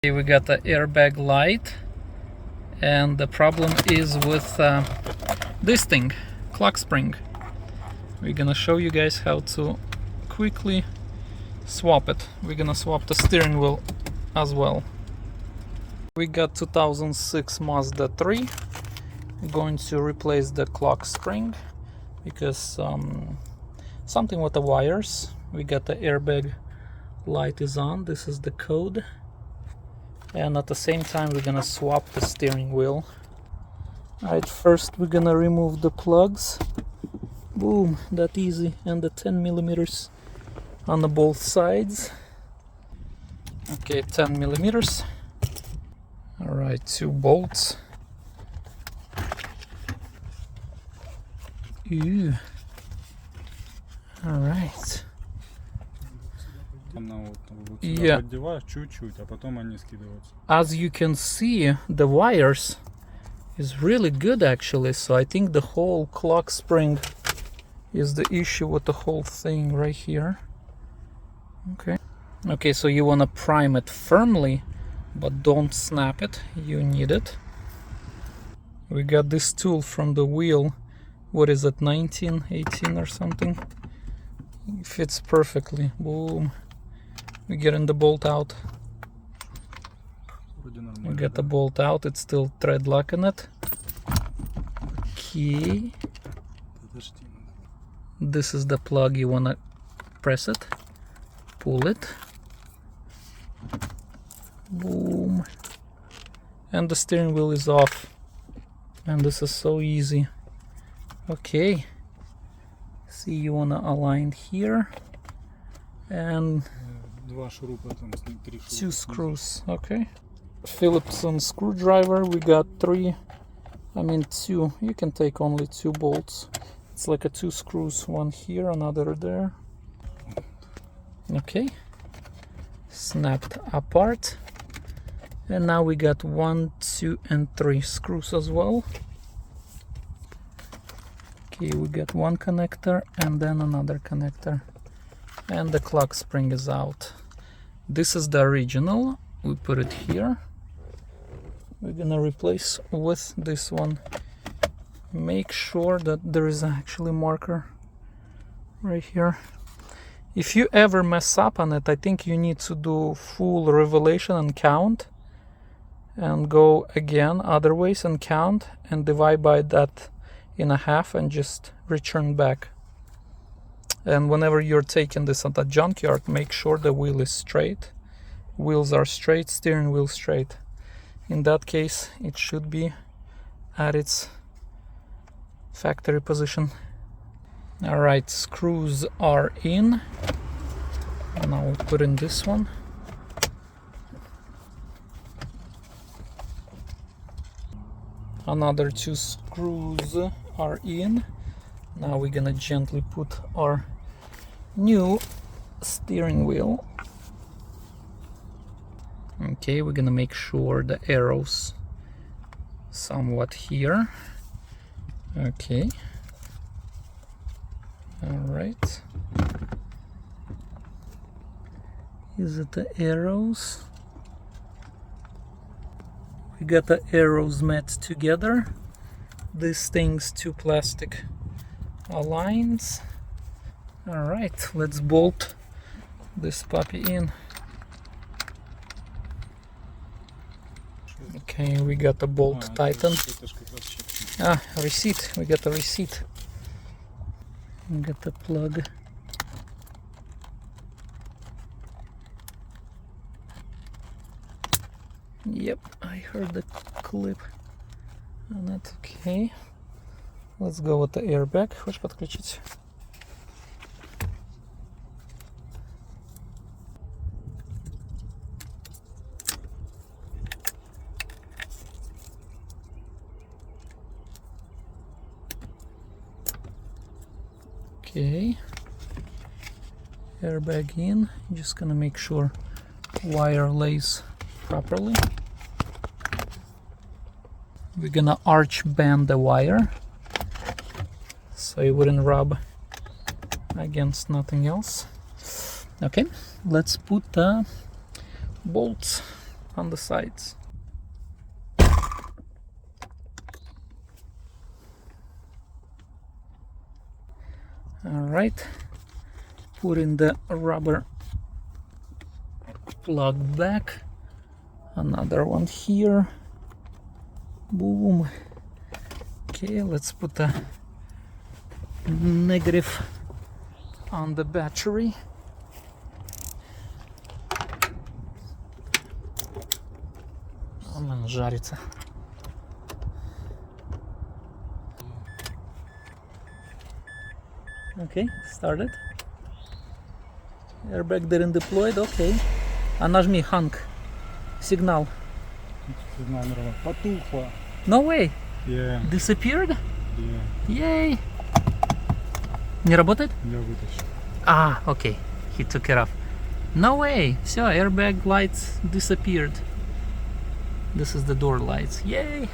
Okay, we got the airbag light, and the problem is with this thing, clock spring. We're gonna show you guys how to quickly swap it. We're gonna swap the steering wheel as well. We got 2006 Mazda 3. We're going to replace the clock spring because something with the wires. We got the airbag light is on. This is the code, and at the same time we're gonna swap the steering wheel. Alright, first we're gonna remove the plugs. Boom, that easy. And the 10 millimeters on the both sides. Okay, 10 millimeters. Alright, 2 bolts. Ew. Alright. Yeah. As you can see, the wires is really good actually, so I think the whole clock spring is the issue with the whole thing right here. Okay, so you want to prime it firmly, but don't snap it. You need it. We got this tool from the wheel. What is it, 19, 18 or something? It fits perfectly. Boom. We getting the bolt out. We get the bolt out. It's still thread lock in it. Okay. This is the plug. You wanna press it, pull it. Boom. And the steering wheel is off. And this is so easy. Okay. See, you wanna align here. And 2 screws. Okay. Phillips screwdriver. We got 2. You can take only 2 bolts. It's like 2 screws, one here, another there. Okay. Snapped apart. And now we got 1, 2, and 3 screws as well. Okay, we got one connector and then another connector. And the clock spring is out. This is the original. We put it here. We're gonna replace with this one. Make sure that there is actually marker right here. If you ever mess up on it, I think you need to do full revelation and count, and go again other ways and count, and divide by that in a half and just return back. And whenever you're taking this at the junkyard, make sure the wheel is straight. Wheels are straight, steering wheel straight. In that case, it should be at its factory position. Alright, screws are in. Now we put in this one. Another 2 screws are in. Now we're gonna gently put our new steering wheel. Okay, we're gonna make sure the arrows somewhat here. Okay. Alright. Is it the arrows? We got the arrows met together. These things, 2 plastic lines. Alright, let's bolt this puppy in. Okay, we got the bolt tightened. Receipt. We got the receipt. We got the plug. Yep, I heard the clip. And that's okay. Let's go with the airbag. Хочешь подключить? Okay. Airbag in. Just gonna make sure wire lays properly. We're gonna arch band the wire so it wouldn't rub against nothing else. Okay, let's put the bolts. on the sides. Alright, put in the rubber plug back, another one here, boom. Okay, let's put a negative on the battery. Он жарится. Okay, started. Airbag didn't deployed, okay. А нажми hang. Сигнал. Сигнал потухло. No way. Yeah. Disappeared? Yeah. Yay. Не работает? Я вытащил. Ah, okay. He took it off. No way. Все, airbag lights disappeared. This is the door lights. Yay.